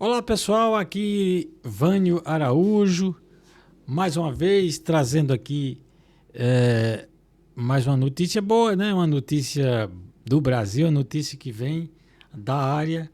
Olá pessoal, aqui Vânio Araújo, mais uma vez trazendo aqui mais uma notícia boa, né? Uma notícia do Brasil, uma notícia que vem da área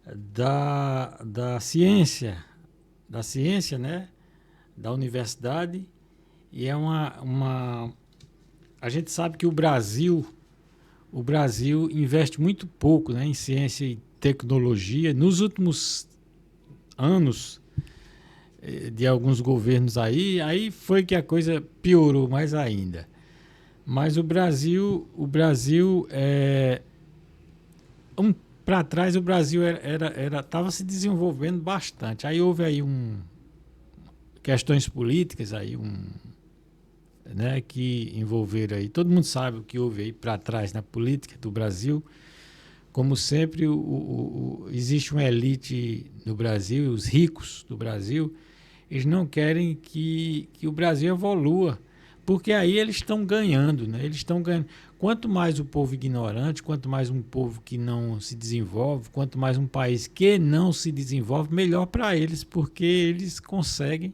da ciência, né? Da universidade, e é a gente sabe que o Brasil investe muito pouco, né, em ciência e tecnologia. Nos últimos anos de alguns governos aí foi que a coisa piorou mais ainda. Mas o Brasil para trás o Brasil estava se desenvolvendo bastante. Aí houve aí questões políticas aí né, que envolveram aí. Todo mundo sabe o que houve aí para trás na política do Brasil. Como sempre, existe uma elite no Brasil, os ricos do Brasil, eles não querem que o Brasil evolua, porque aí eles estão ganhando, né? Eles estão ganhando. Quanto mais o povo ignorante, quanto mais um povo que não se desenvolve, quanto mais um país que não se desenvolve, melhor para eles, porque eles conseguem,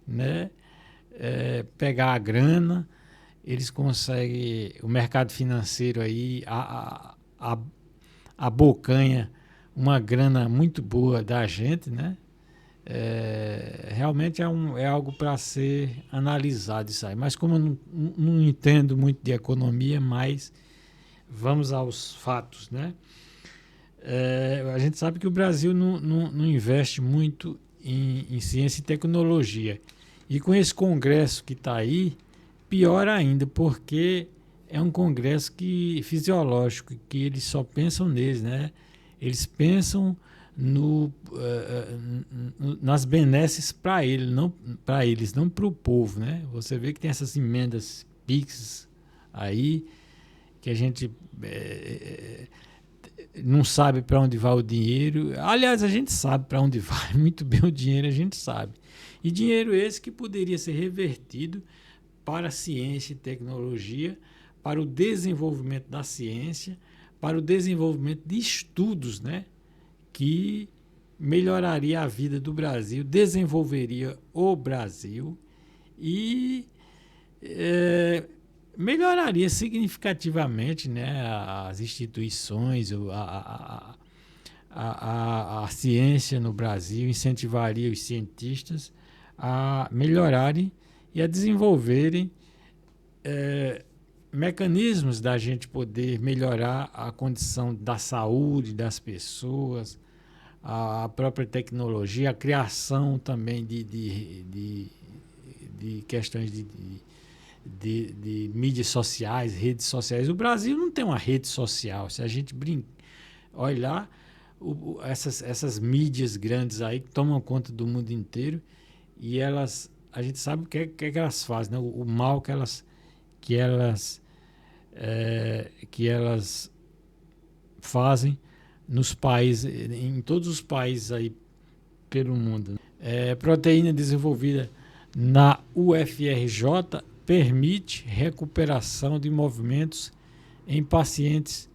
né, pegar a grana, eles conseguem o mercado financeiro aí, abocanha uma grana muito boa da gente, né? Realmente é algo para ser analisado isso aí. Mas como eu não entendo muito de economia, mas vamos aos fatos, né? A gente sabe que o Brasil não investe muito em ciência e tecnologia. E com esse congresso que está aí, pior ainda, porque é um congresso fisiológico, que eles só pensam neles, né? Eles pensam nas benesses para eles, não para o povo, né? Você vê que tem essas emendas PIX aí, que a gente não sabe para onde vai o dinheiro. Aliás, a gente sabe para onde vai muito bem o dinheiro, a gente sabe. E dinheiro esse que poderia ser revertido para a ciência e tecnologia, para o desenvolvimento da ciência, para o desenvolvimento de estudos, né, que melhoraria a vida do Brasil, desenvolveria o Brasil e melhoraria significativamente, né, as instituições, a ciência no Brasil, incentivaria os cientistas a melhorarem e a desenvolverem mecanismos da gente poder melhorar a condição da saúde das pessoas, a própria tecnologia, a criação também de questões de mídias sociais, redes sociais. O Brasil não tem uma rede social. Se a gente olhar essas mídias grandes aí que tomam conta do mundo inteiro, e a gente sabe o que elas fazem, né? O mal que elas que elas fazem nos países, em todos os países aí pelo mundo. Proteína desenvolvida na UFRJ permite recuperação de movimentos em pacientes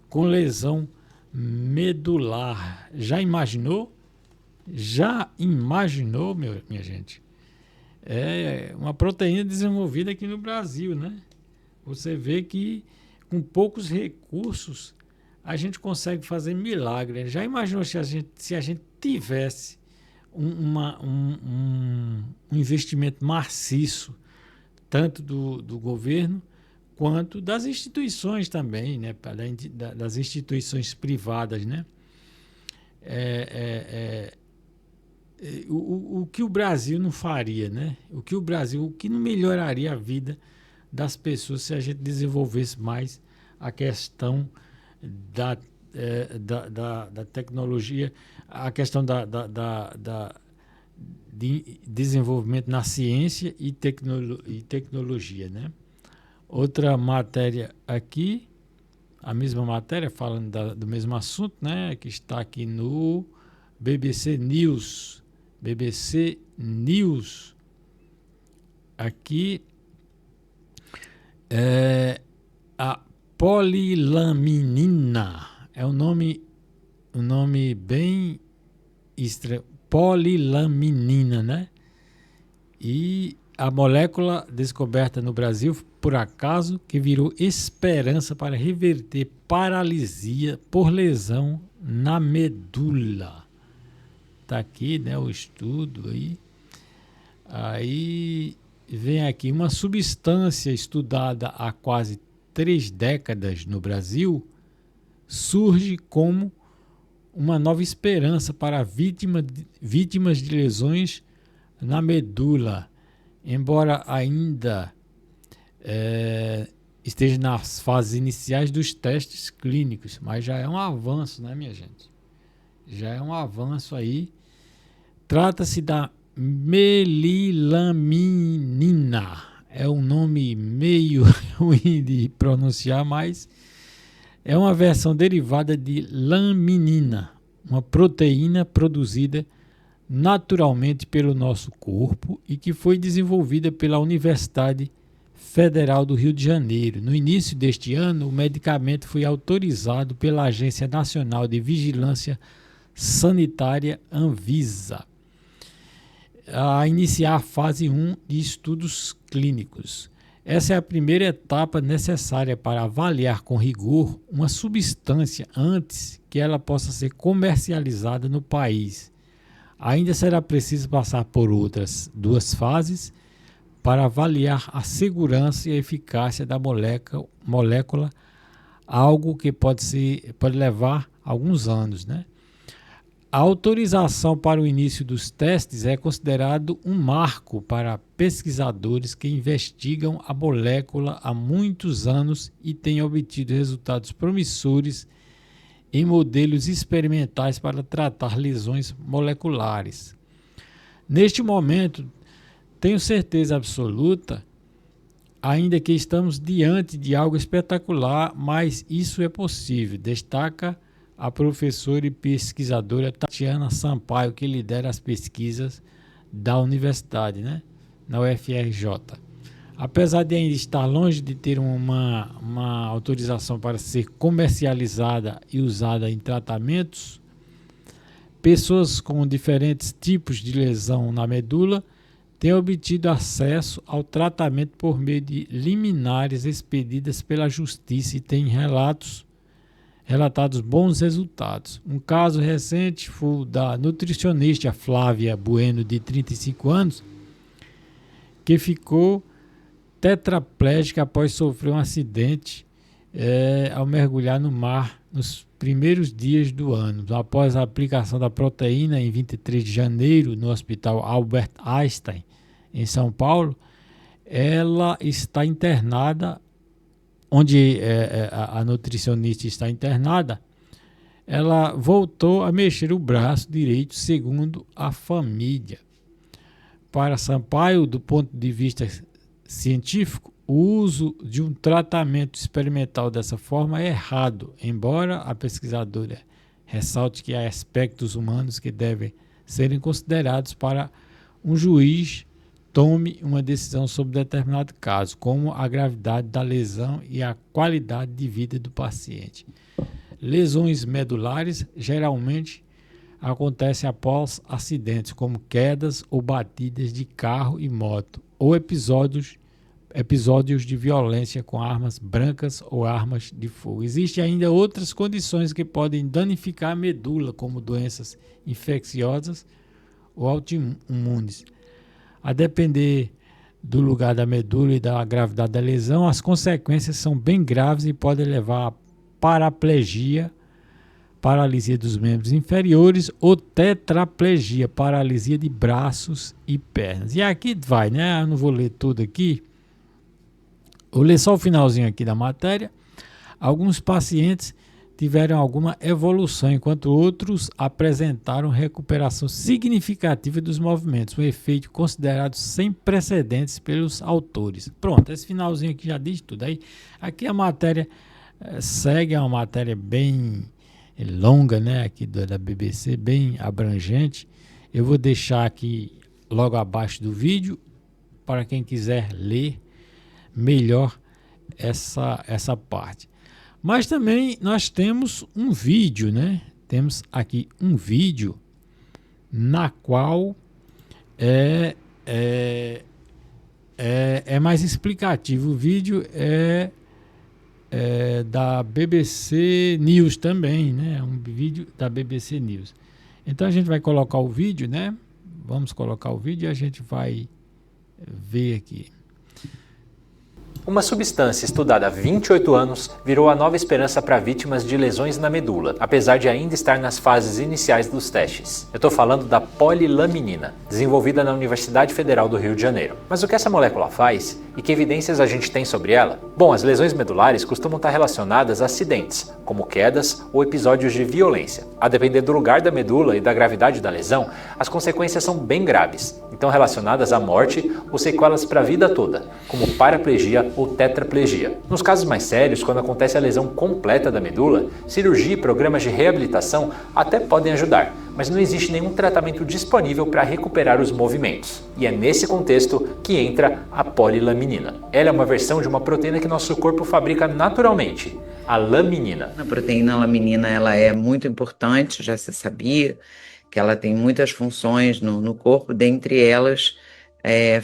com lesão medular. Já imaginou? Já imaginou, minha gente? É uma proteína desenvolvida aqui no Brasil, né? Você vê que com poucos recursos a gente consegue fazer milagre. Já imaginou se a gente tivesse um investimento maciço, tanto do governo quanto das instituições também, né? Além das instituições privadas, né? O que o Brasil não faria, né? O que não melhoraria a vida das pessoas se a gente desenvolvesse mais a questão da tecnologia, a questão de desenvolvimento na ciência e tecnologia, né? Outra matéria aqui, a mesma matéria, falando do mesmo assunto, né? Que está aqui no BBC News. BBC News. Aqui a polilaminina. É um nome bem polilaminina, né? E a molécula descoberta no Brasil, por acaso, que virou esperança para reverter paralisia por lesão na medula. Tá aqui, né, o estudo aí. Aí vem aqui uma substância estudada há quase 3 décadas no Brasil, surge como uma nova esperança para vítimas de lesões na medula, embora ainda esteja nas fases iniciais dos testes clínicos, mas já é um avanço, né, minha gente? Já é um avanço aí. Trata-se da melilaminina. É um nome meio ruim de pronunciar, mas é uma versão derivada de laminina, uma proteína produzida naturalmente pelo nosso corpo e que foi desenvolvida pela Universidade Federal do Rio de Janeiro. No início deste ano, o medicamento foi autorizado pela Agência Nacional de Vigilância Sanitária, Anvisa, a iniciar a fase 1 de estudos clínicos. Essa é a primeira etapa necessária para avaliar com rigor uma substância antes que ela possa ser comercializada no país. Ainda será preciso passar por outras 2 fases para avaliar a segurança e a eficácia da molécula, algo que pode levar alguns anos, né? A autorização para o início dos testes é considerado um marco para pesquisadores que investigam a molécula há muitos anos e têm obtido resultados promissores em modelos experimentais para tratar lesões moleculares. Neste momento, tenho certeza absoluta, ainda que estamos diante de algo espetacular, mas isso é possível, destaca a professora e pesquisadora Tatiana Sampaio, que lidera as pesquisas da universidade, né, na UFRJ. Apesar de ainda estar longe de ter uma autorização para ser comercializada e usada em tratamentos, pessoas com diferentes tipos de lesão na medula têm obtido acesso ao tratamento por meio de liminares expedidas pela Justiça e têm relatados bons resultados. Um caso recente foi o da nutricionista Flávia Bueno, de 35 anos, que ficou tetraplégica após sofrer um acidente ao mergulhar no mar nos primeiros dias do ano. Após a aplicação da proteína em 23 de janeiro no Hospital Albert Einstein, em São Paulo, ela está internada, onde a nutricionista está internada. Ela voltou a mexer o braço direito, segundo a família. Para Sampaio, do ponto de vista científico, o uso de um tratamento experimental dessa forma é errado, embora a pesquisadora ressalte que há aspectos humanos que devem serem considerados para um juiz tome uma decisão sobre determinado caso, como a gravidade da lesão e a qualidade de vida do paciente. Lesões medulares geralmente acontecem após acidentes, como quedas ou batidas de carro e moto, ou episódios de violência com armas brancas ou armas de fogo. Existem ainda outras condições que podem danificar a medula, como doenças infecciosas ou autoimunes. A depender do lugar da medula e da gravidade da lesão, as consequências são bem graves e podem levar a paraplegia, paralisia dos membros inferiores, ou tetraplegia, paralisia de braços e pernas. E aqui vai, né? Eu não vou ler tudo aqui. Vou ler só o finalzinho aqui da matéria. Alguns pacientes tiveram alguma evolução, enquanto outros apresentaram recuperação significativa dos movimentos, um efeito considerado sem precedentes pelos autores. Pronto, esse finalzinho aqui já diz tudo. Aí, aqui a matéria segue, é uma matéria bem longa, né, aqui da BBC, bem abrangente. Eu vou deixar aqui logo abaixo do vídeo para quem quiser ler melhor essa parte. Mas também nós temos um vídeo, né? Temos aqui um vídeo na qual é, é, é mais explicativo. O vídeo é da BBC News também, né? É um vídeo da BBC News. Então a gente vai colocar o vídeo, né? Vamos colocar o vídeo e a gente vai ver aqui. Uma substância estudada há 28 anos virou a nova esperança para vítimas de lesões na medula, apesar de ainda estar nas fases iniciais dos testes. Eu estou falando da polilaminina, desenvolvida na Universidade Federal do Rio de Janeiro. Mas o que essa molécula faz e que evidências a gente tem sobre ela? Bom, as lesões medulares costumam estar relacionadas a acidentes, como quedas ou episódios de violência. A depender do lugar da medula e da gravidade da lesão, as consequências são bem graves, então relacionadas à morte ou sequelas para a vida toda, como paraplegia ou tetraplegia. Nos casos mais sérios, quando acontece a lesão completa da medula, cirurgia e programas de reabilitação até podem ajudar, mas não existe nenhum tratamento disponível para recuperar os movimentos. E é nesse contexto que entra a polilaminina. Ela é uma versão de uma proteína que nosso corpo fabrica naturalmente, a laminina. A proteína laminina ela é muito importante, já se sabia que ela tem muitas funções no corpo, dentre elas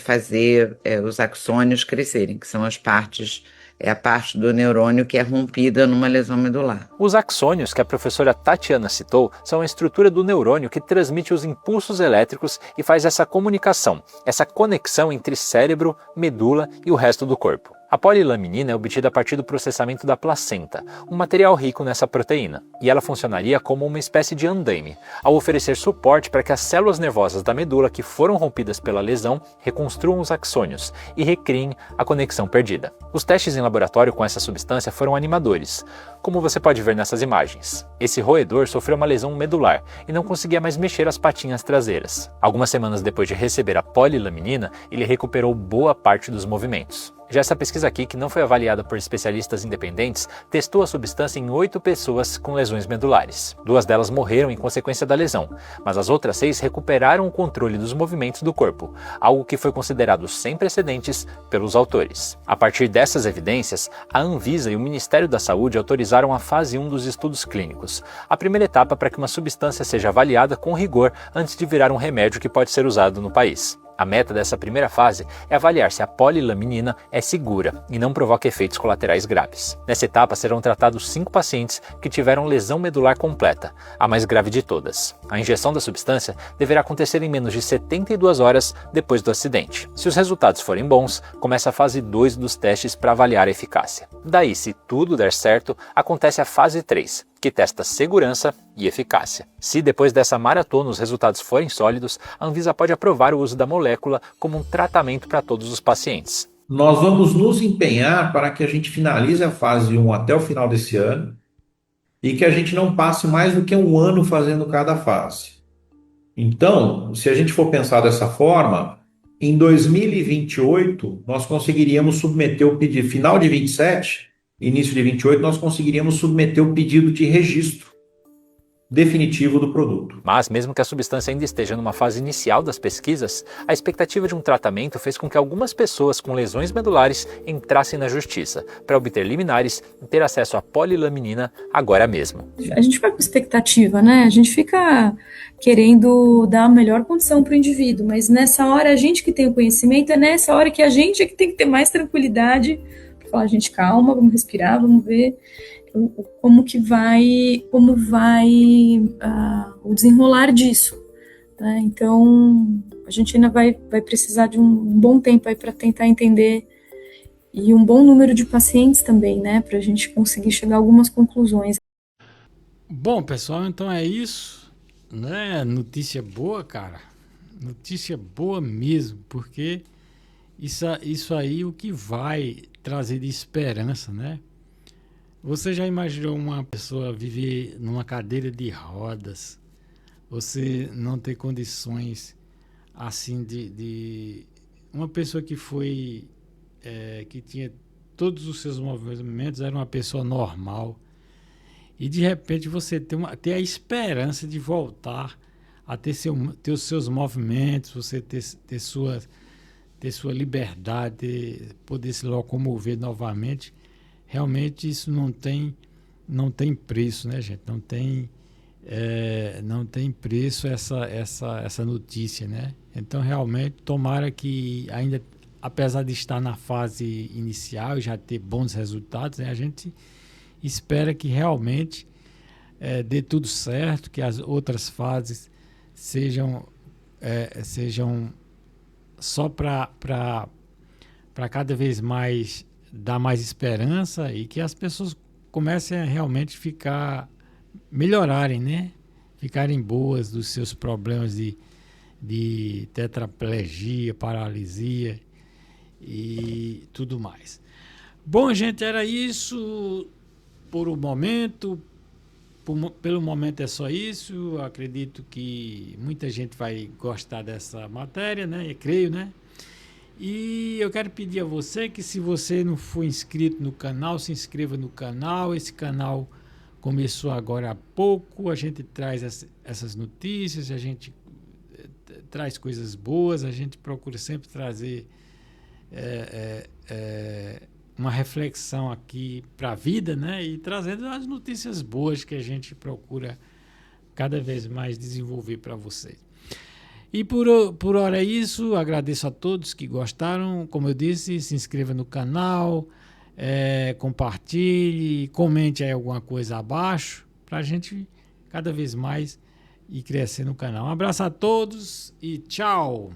fazer os axônios crescerem, que são as partes, a parte do neurônio que é rompida numa lesão medular. Os axônios que a professora Tatiana citou são a estrutura do neurônio que transmite os impulsos elétricos e faz essa comunicação, essa conexão entre cérebro, medula e o resto do corpo. A polilaminina é obtida a partir do processamento da placenta, um material rico nessa proteína, e ela funcionaria como uma espécie de andaime, ao oferecer suporte para que as células nervosas da medula que foram rompidas pela lesão reconstruam os axônios e recriem a conexão perdida. Os testes em laboratório com essa substância foram animadores, como você pode ver nessas imagens. Esse roedor sofreu uma lesão medular e não conseguia mais mexer as patinhas traseiras. Algumas semanas depois de receber a polilaminina, ele recuperou boa parte dos movimentos. Já essa pesquisa aqui, que não foi avaliada por especialistas independentes, testou a substância em 8 pessoas com lesões medulares. 2 delas morreram em consequência da lesão, mas as outras 6 recuperaram o controle dos movimentos do corpo, algo que foi considerado sem precedentes pelos autores. A partir dessas evidências, a Anvisa e o Ministério da Saúde autorizaram a fase 1 dos estudos clínicos, a primeira etapa para que uma substância seja avaliada com rigor antes de virar um remédio que pode ser usado no país. A meta dessa primeira fase é avaliar se a polilaminina é segura e não provoca efeitos colaterais graves. Nessa etapa serão tratados 5 pacientes que tiveram lesão medular completa, a mais grave de todas. A injeção da substância deverá acontecer em menos de 72 horas depois do acidente. Se os resultados forem bons, começa a fase 2 dos testes para avaliar a eficácia. Daí, se tudo der certo, acontece a fase 3, que testa segurança e eficácia. Se depois dessa maratona os resultados forem sólidos, a Anvisa pode aprovar o uso da molécula como um tratamento para todos os pacientes. Nós vamos nos empenhar para que a gente finalize a fase 1 até o final desse ano e que a gente não passe mais do que um ano fazendo cada fase. Então, se a gente for pensar dessa forma, em 2028 nós conseguiríamos submeter o pedido, final de 27, início de 28, nós conseguiríamos submeter o pedido de registro definitivo do produto. Mas, mesmo que a substância ainda esteja numa fase inicial das pesquisas, a expectativa de um tratamento fez com que algumas pessoas com lesões medulares entrassem na justiça para obter liminares e ter acesso à polilaminina agora mesmo. A gente vai com expectativa, né? A gente fica querendo dar a melhor condição para o indivíduo, mas nessa hora a gente que tem o conhecimento, é nessa hora que a gente é que tem que ter mais tranquilidade para falar, gente, calma, vamos respirar, vamos ver como vai o desenrolar disso, né? Então a gente ainda vai precisar de um bom tempo aí para tentar entender e um bom número de pacientes também, né, para a gente conseguir chegar a algumas conclusões. Bom, pessoal, então é isso, né? Notícia boa, cara, notícia boa mesmo, porque isso aí é o que vai trazer de esperança, né? Você já imaginou uma pessoa viver numa cadeira de rodas? Você não ter condições assim de uma pessoa que foi que tinha todos os seus movimentos, era uma pessoa normal, e de repente você ter a esperança de voltar a ter os seus movimentos, você ter sua liberdade, poder se locomover novamente. Realmente isso não tem preço, né, gente? Não tem não tem preço essa notícia, né? Então, realmente, tomara que ainda, apesar de estar na fase inicial e já ter bons resultados, né, a gente espera que realmente dê tudo certo, que as outras fases sejam só para cada vez mais dar mais esperança e que as pessoas comecem a realmente melhorarem, né? Ficarem boas dos seus problemas de tetraplegia, paralisia e tudo mais. Bom, gente, era isso por o momento. Pelo momento é só isso. Eu acredito que muita gente vai gostar dessa matéria, né? Eu creio, né? E eu quero pedir a você que, se você não for inscrito no canal, se inscreva no canal. Esse canal começou agora há pouco. A gente traz essas notícias, a gente traz coisas boas, a gente procura sempre trazer uma reflexão aqui para a vida, né? E trazendo as notícias boas que a gente procura cada vez mais desenvolver para vocês. E por hora é isso. Agradeço a todos que gostaram. Como eu disse, se inscreva no canal, compartilhe, comente aí alguma coisa abaixo para a gente cada vez mais ir crescendo no canal. Um abraço a todos e tchau!